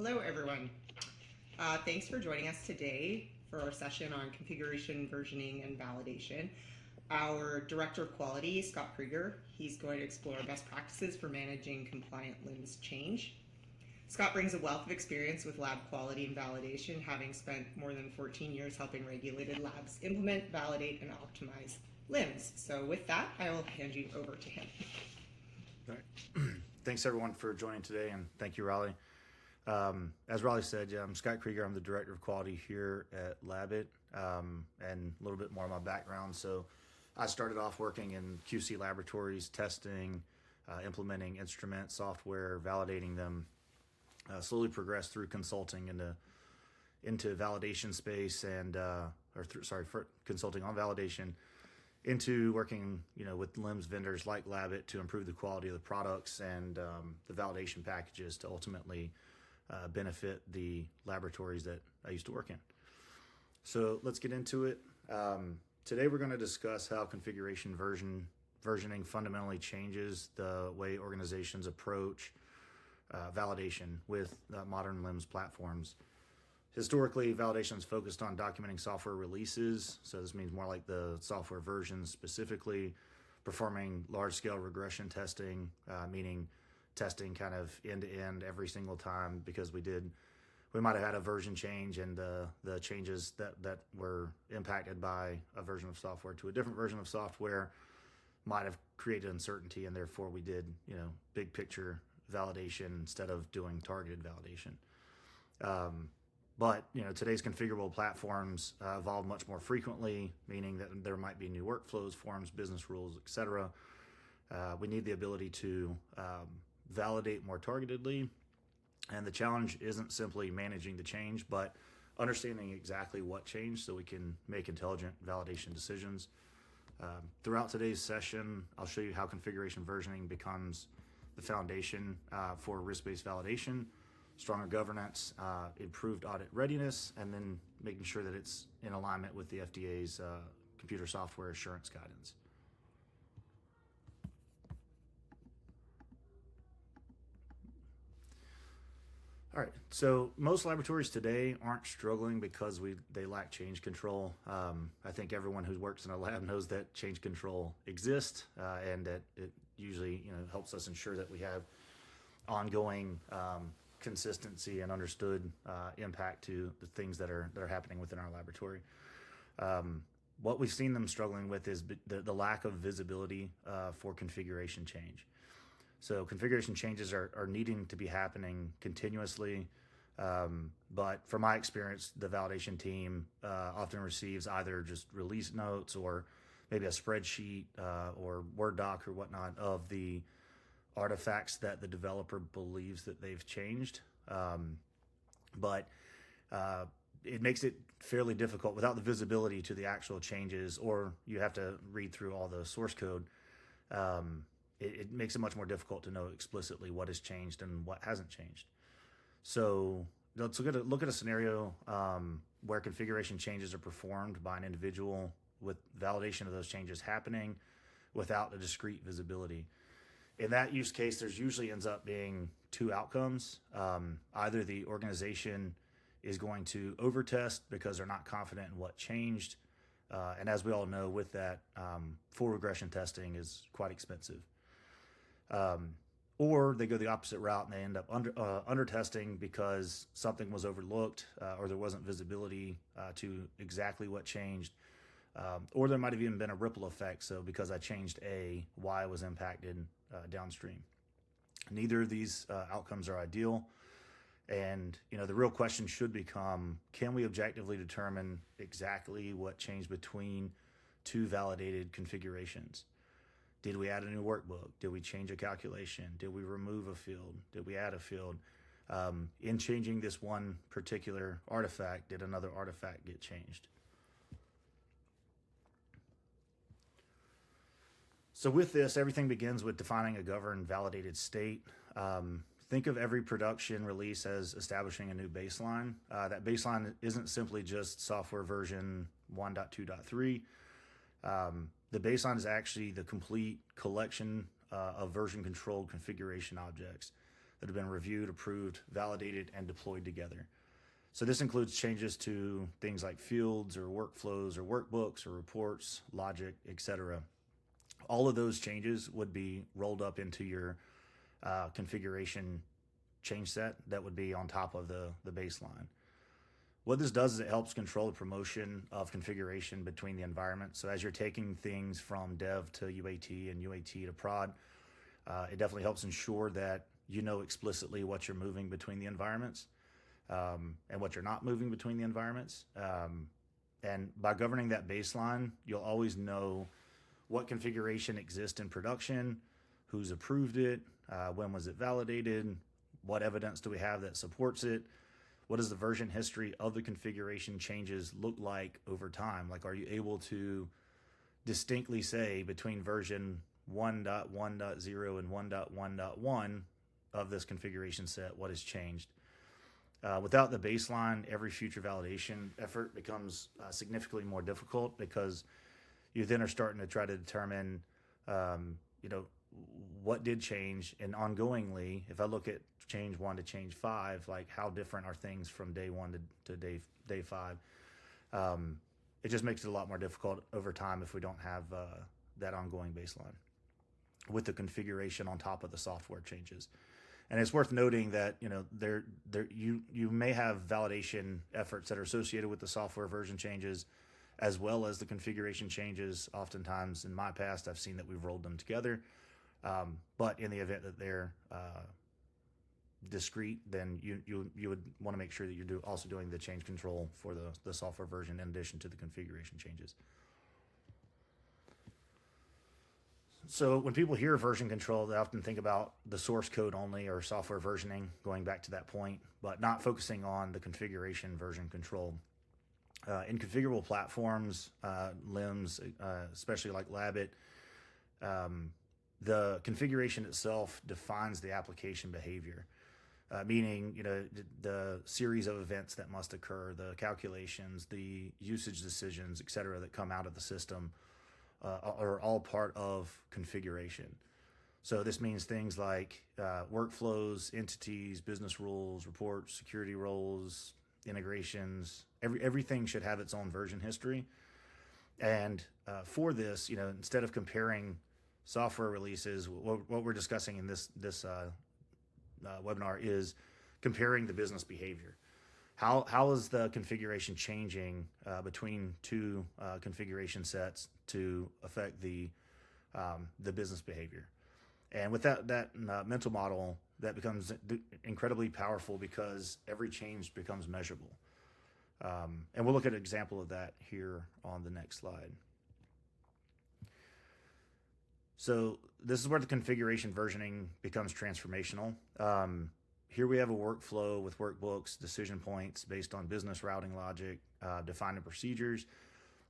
Hello, everyone. Thanks for joining us today for our session on configuration, versioning, and validation. Our Director of Quality, Scott Krieger, he's going to explore best practices for managing compliant LIMS change. Scott brings a wealth of experience with lab quality and validation, having spent more than 14 years helping regulated labs implement, validate, and optimize LIMS. So with that, I will hand you over to him. All right. Thanks everyone for joining today, and thank you, Raleigh. As Raleigh said, I'm Scott Krieger. I'm the Director of Quality here at Labit, and a little bit more of my background. So I started off working in QC laboratories, testing, implementing instrument software, validating them, slowly progressed through consulting into validation space and for consulting on validation, into working with LIMS vendors like Labit to improve the quality of the products and the validation packages to ultimately benefit the laboratories that I used to work in. So let's get into it. Today we're going to discuss how configuration versioning fundamentally changes the way organizations approach validation with modern LIMS platforms. Historically, validation is focused on documenting software releases. So this means more like the software versions specifically, performing large-scale regression testing, meaning testing kind of end-to-end every single time, because we might have had a version change and the changes that were impacted by a version of software to a different version of software might have created uncertainty, and therefore we did big picture validation instead of doing targeted validation. But today's configurable platforms evolve much more frequently, meaning that there might be new workflows, forms, business rules, etc. We need the ability to validate more targetedly, and the challenge isn't simply managing the change, but understanding exactly what changed so we can make intelligent validation decisions. Throughout today's session, I'll show you how configuration versioning becomes the foundation for risk-based validation, stronger governance, improved audit readiness, and then making sure that it's in alignment with the FDA's computer software assurance guidance. All right, so most laboratories today aren't struggling because they lack change control. I think everyone who works in a lab knows that change control exists, and that it usually helps us ensure that we have ongoing consistency and understood impact to the things that are happening within our laboratory. What we've seen them struggling with is the lack of visibility for configuration change. So configuration changes are needing to be happening continuously, but from my experience, the validation team often receives either just release notes or maybe a spreadsheet or Word doc or whatnot of the artifacts that the developer believes that they've changed. But it makes it fairly difficult without the visibility to the actual changes, or you have to read through all the source code. It makes it much more difficult to know explicitly what has changed and what hasn't changed. So let's look at a scenario where configuration changes are performed by an individual with validation of those changes happening without a discrete visibility. In that use case, there's usually ends up being two outcomes. Either the organization is going to overtest because they're not confident in what changed. And as we all know, with that, full regression testing is quite expensive. Or they go the opposite route and they end up under testing because something was overlooked or there wasn't visibility to exactly what changed. Or there might have even been a ripple effect. So because I changed A, Y was impacted downstream. Neither of these outcomes are ideal. And, the real question should become, can we objectively determine exactly what changed between two validated configurations? Did we add a new workbook? Did we change a calculation? Did we remove a field? Did we add a field? In changing this one particular artifact, did another artifact get changed? So with this, everything begins with defining a governed validated state. Think of every production release as establishing a new baseline. That baseline isn't simply just software version 1.2.3. The baseline is actually the complete collection of version-controlled configuration objects. that have been reviewed, approved, validated, and deployed together. So this includes changes to things like fields or workflows or workbooks or reports, logic, etc. All of those changes would be rolled up into your configuration change set that would be on top of the baseline. What this does is it helps control the promotion of configuration between the environments. So as you're taking things from dev to UAT and UAT to prod, it definitely helps ensure that you know explicitly what you're moving between the environments and what you're not moving between the environments. And by governing that baseline, you'll always know what configuration exists in production, who's approved it, when was it validated, what evidence do we have that supports it, what does the version history of the configuration changes look like over time? Like, are you able to distinctly say between version 1.1.0 and 1.1.1 of this configuration set what has changed? Without the baseline, every future validation effort becomes significantly more difficult because you then are starting to try to determine, what did change, and ongoingly, if I look at change 1 to change 5, like how different are things from day 1 to day 5? It just makes it a lot more difficult over time if we don't have that ongoing baseline with the configuration on top of the software changes. And it's worth noting that you may have validation efforts that are associated with the software version changes as well as the configuration changes. Oftentimes in my past, I've seen that we've rolled them together. But in the event that they're discrete, then you would want to make sure that you're also doing the change control for the software version in addition to the configuration changes. So when people hear version control, they often think about the source code only or software versioning, going back to that point, but not focusing on the configuration version control. In configurable platforms, LIMS, especially like Labit, the configuration itself defines the application behavior, meaning the series of events that must occur, the calculations, the usage decisions, et cetera, that come out of the system are all part of configuration. So this means things like workflows, entities, business rules, reports, security roles, integrations. Everything should have its own version history. And for this, instead of comparing software releases, what we're discussing in this webinar is comparing the business behavior. How is the configuration changing between two configuration sets to affect the business behavior? And with that mental model, that becomes incredibly powerful because every change becomes measurable. And we'll look at an example of that here on the next slide. So this is where the configuration versioning becomes transformational. Here we have a workflow with workbooks, decision points based on business routing logic, defining procedures.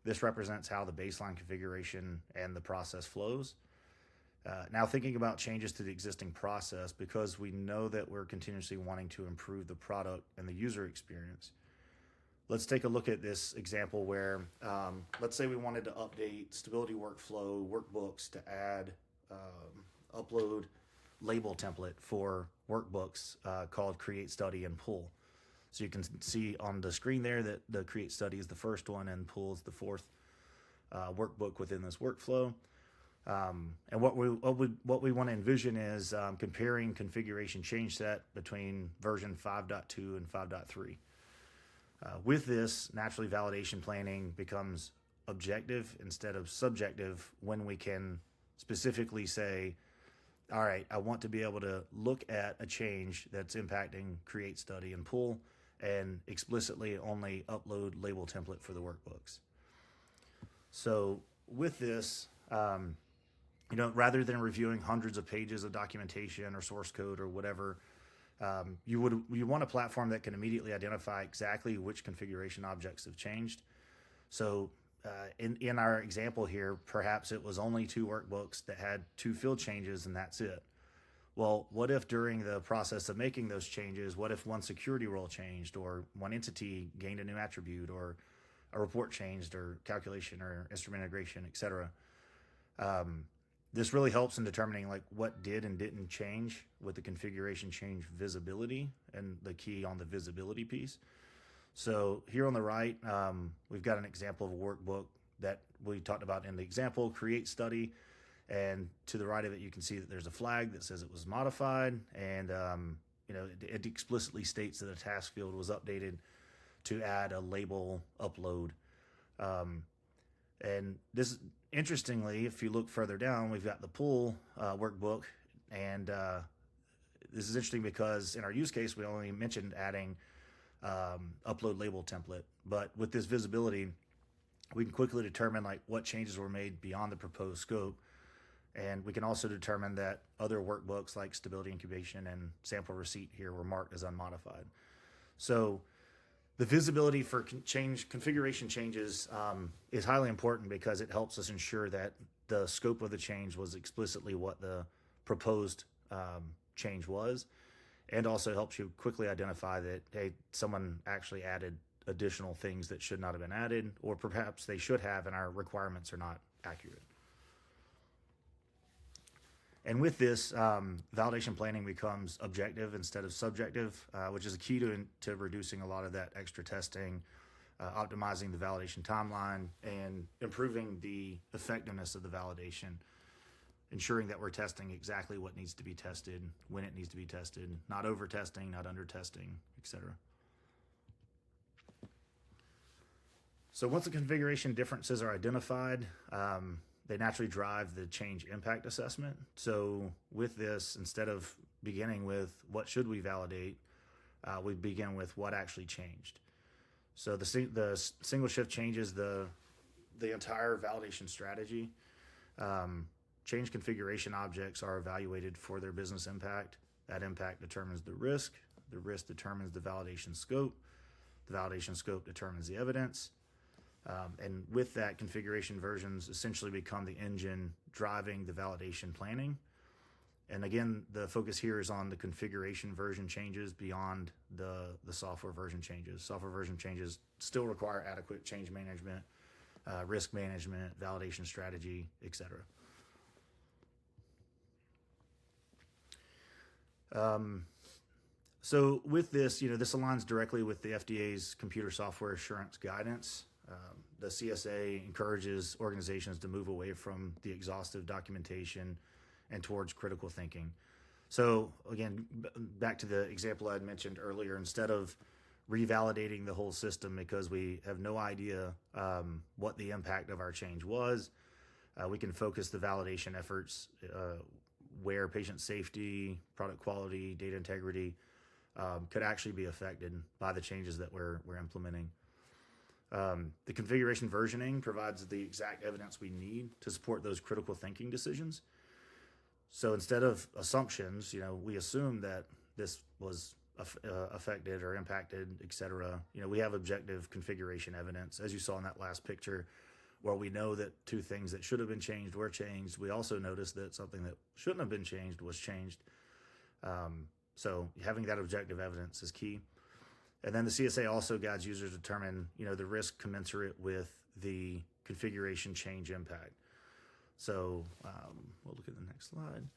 This represents how the baseline configuration and the process flows. Now thinking about changes to the existing process, because we know that we're continuously wanting to improve the product and the user experience. Let's take a look at this example where, let's say we wanted to update stability workflow workbooks to add upload label template for workbooks called create, study, and pull. So you can see on the screen there that the create study is the first one and pull is the fourth workbook within this workflow. And what we want to envision is comparing configuration change set between version 5.2 and 5.3. With this, naturally validation planning becomes objective instead of subjective when we can specifically say, all right, I want to be able to look at a change that's impacting create, study, and pull, and explicitly only upload label template for the workbooks. So with this, rather than reviewing hundreds of pages of documentation or source code or whatever, you want a platform that can immediately identify exactly which configuration objects have changed. So in our example here, perhaps it was only 2 workbooks that had 2 field changes and that's it. Well, what if during the process of making those changes, what if one security role changed, or one entity gained a new attribute, or a report changed, or calculation or instrument integration, et cetera? This really helps in determining like what did and didn't change with the configuration change visibility and the key on the visibility piece. So here on the right, we've got an example of a workbook that we talked about in the example, create study. And to the right of it, you can see that there's a flag that says it was modified. And, it explicitly states that a task field was updated to add a label upload. And this, interestingly, if you look further down, we've got the pull workbook. And this is interesting because in our use case, we only mentioned adding upload label template. But with this visibility, we can quickly determine like what changes were made beyond the proposed scope. And we can also determine that other workbooks like stability incubation and sample receipt here were marked as unmodified. So the visibility for configuration changes is highly important because it helps us ensure that the scope of the change was explicitly what the proposed change was, and also helps you quickly identify that, hey, someone actually added additional things that should not have been added, or perhaps they should have and our requirements are not accurate. And with this, validation planning becomes objective instead of subjective, which is a key to reducing a lot of that extra testing, optimizing the validation timeline, and improving the effectiveness of the validation, ensuring that we're testing exactly what needs to be tested, when it needs to be tested, not over-testing, not under-testing, etc. So once the configuration differences are identified, they naturally drive the change impact assessment. So with this, instead of beginning with what should we validate, we begin with what actually changed. So the single shift changes the entire validation strategy. Change configuration objects are evaluated for their business impact. That impact determines the risk determines the validation scope determines the evidence. And with that, configuration versions essentially become the engine driving the validation planning. And again, the focus here is on the configuration version changes beyond the software version changes. Software version changes still require adequate change management, risk management, validation strategy, etc. So with this, this aligns directly with the FDA's computer software assurance guidance. The CSA encourages organizations to move away from the exhaustive documentation and towards critical thinking. So again, back to the example I had mentioned earlier, instead of revalidating the whole system because we have no idea what the impact of our change was, we can focus the validation efforts where patient safety, product quality, data integrity could actually be affected by the changes that we're implementing. The configuration versioning provides the exact evidence we need to support those critical thinking decisions. So instead of assumptions, we assume that this was affected or impacted, etc. We have objective configuration evidence, as you saw in that last picture, where we know that two things that should have been changed were changed. We also noticed that something that shouldn't have been changed was changed. So having that objective evidence is key. And then the CSA also guides users to determine, the risk commensurate with the configuration change impact. So we'll look at the next slide.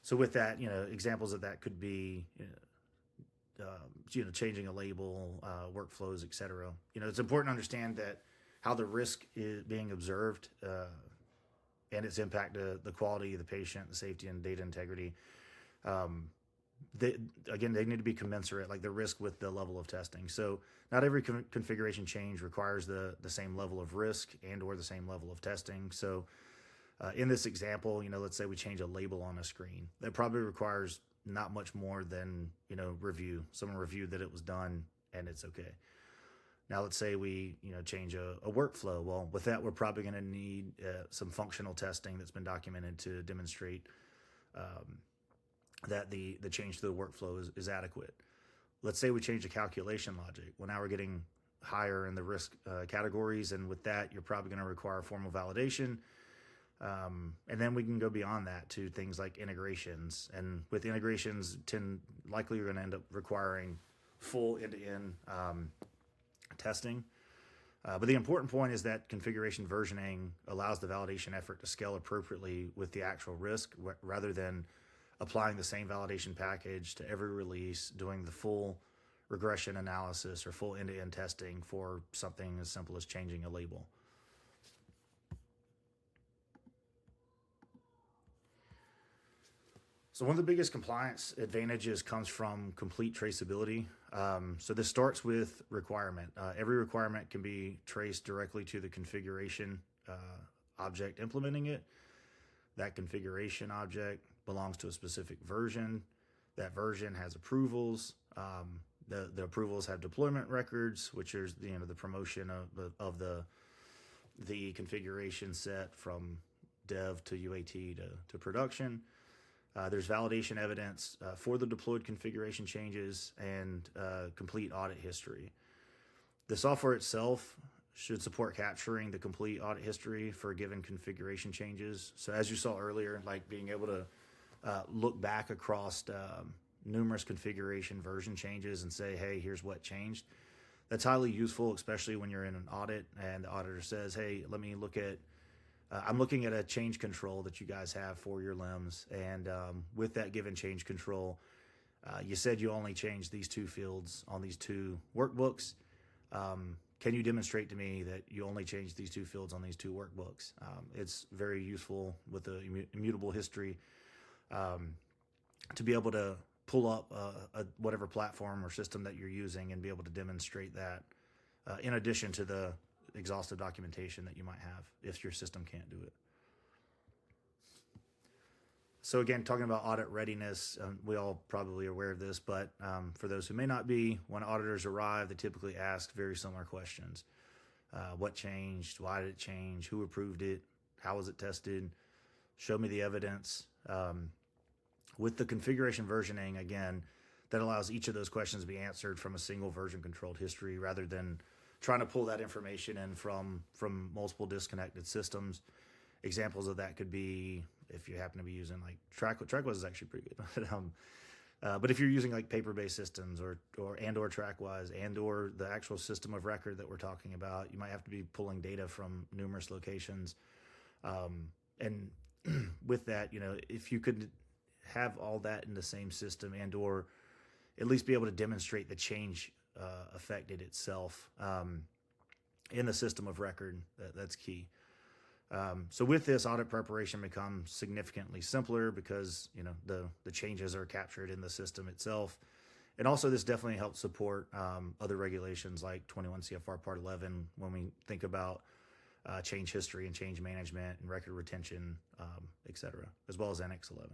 So with that, examples of that could be, changing a label, workflows, et cetera. It's important to understand that how the risk is being observed and its impact to the quality of the patient, the safety and data integrity. They need to be commensurate, like the risk with the level of testing. So not every configuration change requires the same level of risk and or the same level of testing. So in this example, let's say we change a label on a screen. That probably requires not much more than, review. Someone reviewed that it was done and it's okay. Now let's say we, change a workflow. Well, with that, we're probably going to need some functional testing that's been documented to demonstrate that the change to the workflow is adequate. Let's say we change the calculation logic. Well, now we're getting higher in the risk categories, and with that, you're probably going to require formal validation. And then we can go beyond that to things like integrations. And with integrations, likely you're going to end up requiring full end-to-end testing. But the important point is that configuration versioning allows the validation effort to scale appropriately with the actual risk rather than applying the same validation package to every release, doing the full regression analysis or full end-to-end testing for something as simple as changing a label. So one of the biggest compliance advantages comes from complete traceability. So this starts with requirement. Every requirement can be traced directly to the configuration object implementing it. That configuration object belongs to a specific version. That version has approvals. The approvals have deployment records, which is the promotion of the configuration set from dev to UAT to production. There's validation evidence for the deployed configuration changes and complete audit history. The software itself should support capturing the complete audit history for given configuration changes. So as you saw earlier, like being able to look back across numerous configuration version changes and say, hey, here's what changed. That's highly useful, especially when you're in an audit and the auditor says, hey, let me look at I'm looking at a change control that you guys have for your LIMS, and with that given change control, you said you only changed these 2 fields on these 2 workbooks. Can you demonstrate to me that you only changed these 2 fields on these 2 workbooks? It's very useful with the immutable history to be able to pull up whatever platform or system that you're using and be able to demonstrate that in addition to the exhaustive documentation that you might have if your system can't do it. So again, talking about audit readiness, we all probably are aware of this, but for those who may not be, when auditors arrive, they typically ask very similar questions. What changed? Why did it change? Who approved it? How was it tested? Show me the evidence. With the configuration versioning, again, that allows each of those questions to be answered from a single version controlled history rather than trying to pull that information in from multiple disconnected systems. Examples of that could be if you happen to be using like TrackWise is actually pretty good. But if you're using like paper-based systems or TrackWise or the actual system of record that we're talking about, you might have to be pulling data from numerous locations. And with that, if you could have all that in the same system or at least be able to demonstrate the change affected itself in the system of record, that's key. So with this, audit preparation becomes significantly simpler because the changes are captured in the system itself. And also this definitely helps support other regulations like 21 CFR Part 11 when we think about change history and change management and record retention, et cetera, as well as Annex 11.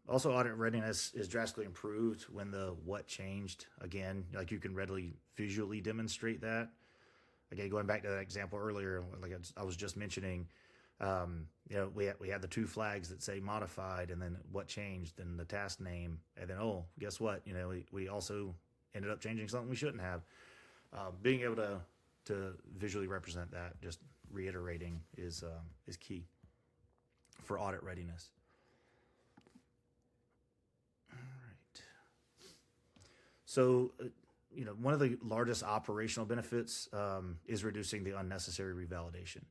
Also, audit readiness is drastically improved when the what changed, again, like you can readily visually demonstrate that. Again, going back to that example earlier, like I was just mentioning, we had the 2 flags that say modified and then what changed and the task name. And then, oh, guess what? We also ended up changing something we shouldn't have. Being able to visually represent that, just reiterating, is key for audit readiness. So, one of the largest operational benefits is reducing the unnecessary revalidation.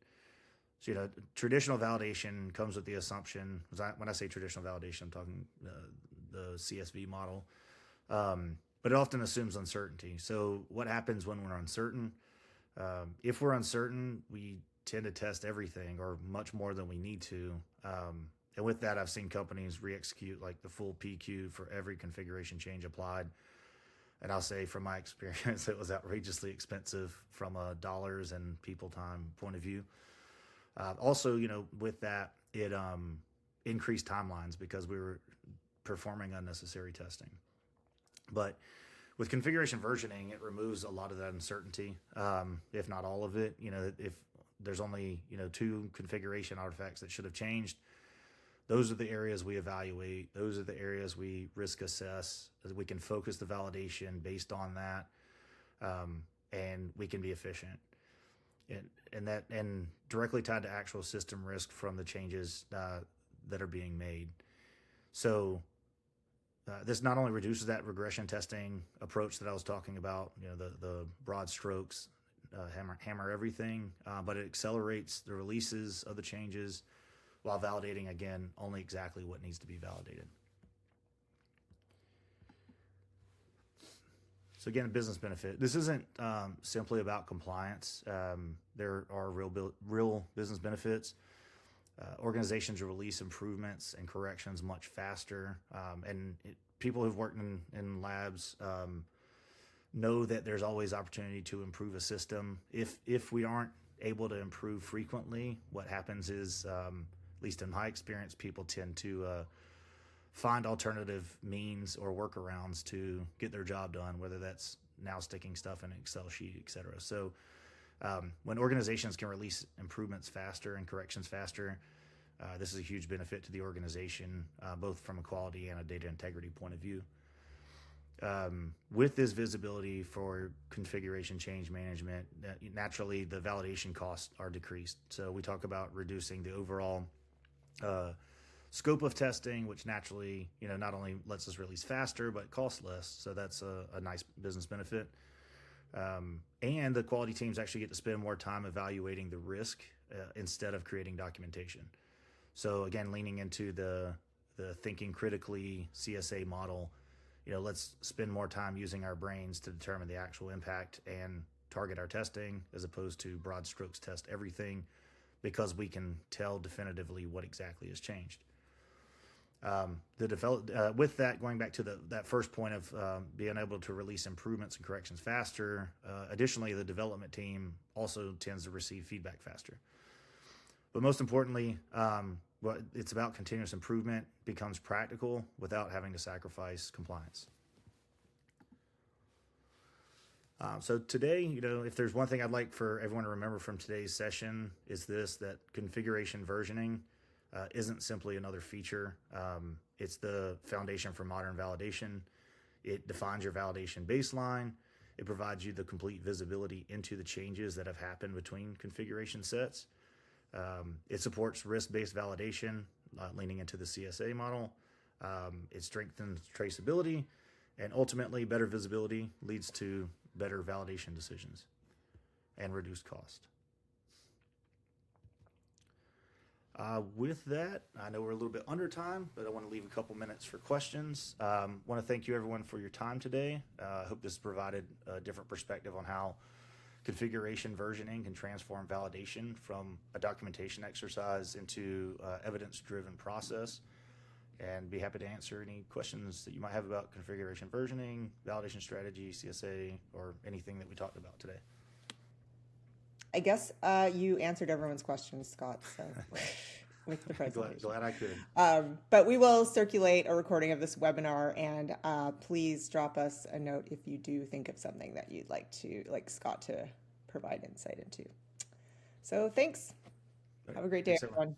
So, traditional validation comes with the assumption, when I say traditional validation, I'm talking the CSV model, but it often assumes uncertainty. So what happens when we're uncertain? If we're uncertain, we tend to test everything or much more than we need to. And with that, I've seen companies re-execute like the full PQ for every configuration change applied. And I'll say from my experience, it was outrageously expensive from a dollars and people time point of view. Also, with that, it increased timelines because we were performing unnecessary testing. But with configuration versioning, it removes a lot of that uncertainty, if not all of it. If there's only 2 configuration artifacts that should have changed, those are the areas we evaluate. Those are the areas we risk assess. We can focus the validation based on that, and we can be efficient. And directly tied to actual system risk from the changes that are being made. So this not only reduces that regression testing approach that I was talking about, the broad strokes, hammer everything, but it accelerates the releases of the changes while validating, again, only exactly what needs to be validated. So again, a business benefit. This isn't simply about compliance. There are real business benefits. Organizations release improvements and corrections much faster, and people who've worked in labs know that there's always opportunity to improve a system. If we aren't able to improve frequently, what happens is, at least in my experience, people tend to find alternative means or workarounds to get their job done, whether that's now sticking stuff in an Excel sheet, et cetera. So when organizations can release improvements faster and corrections faster, this is a huge benefit to the organization, both from a quality and a data integrity point of view. With this visibility for configuration change management, naturally the validation costs are decreased. So we talk about reducing the overall scope of testing, which naturally, not only lets us release faster, but costs less. So that's a nice business benefit. And the quality teams actually get to spend more time evaluating the risk instead of creating documentation. So again, leaning into the thinking critically CSA model, let's spend more time using our brains to determine the actual impact and target our testing, as opposed to broad strokes test everything, because we can tell definitively what exactly has changed. With that, going back to that first point of being able to release improvements and corrections faster, additionally, the development team also tends to receive feedback faster. But most importantly, it's about continuous improvement becomes practical without having to sacrifice compliance. So today, if there's one thing I'd like for everyone to remember from today's session is that configuration versioning isn't simply another feature. It's the foundation for modern validation. It defines your validation baseline. It provides you the complete visibility into the changes that have happened between configuration sets. It supports risk-based validation, leaning into the CSA model. It strengthens traceability, and ultimately better visibility leads to better validation decisions and reduced cost. With that, I know we're a little bit under time, but I want to leave a couple minutes for questions. Want to thank you everyone for your time today. I hope this provided a different perspective on how configuration versioning can transform validation from a documentation exercise into evidence-driven process, and be happy to answer any questions that you might have about configuration versioning, validation strategy, CSA, or anything that we talked about today. I guess you answered everyone's questions, Scott, so with the presentation. Glad I could. But we will circulate a recording of this webinar, and please drop us a note if you do think of something that you'd like Scott to provide insight into. So thanks. Have a great day, everyone.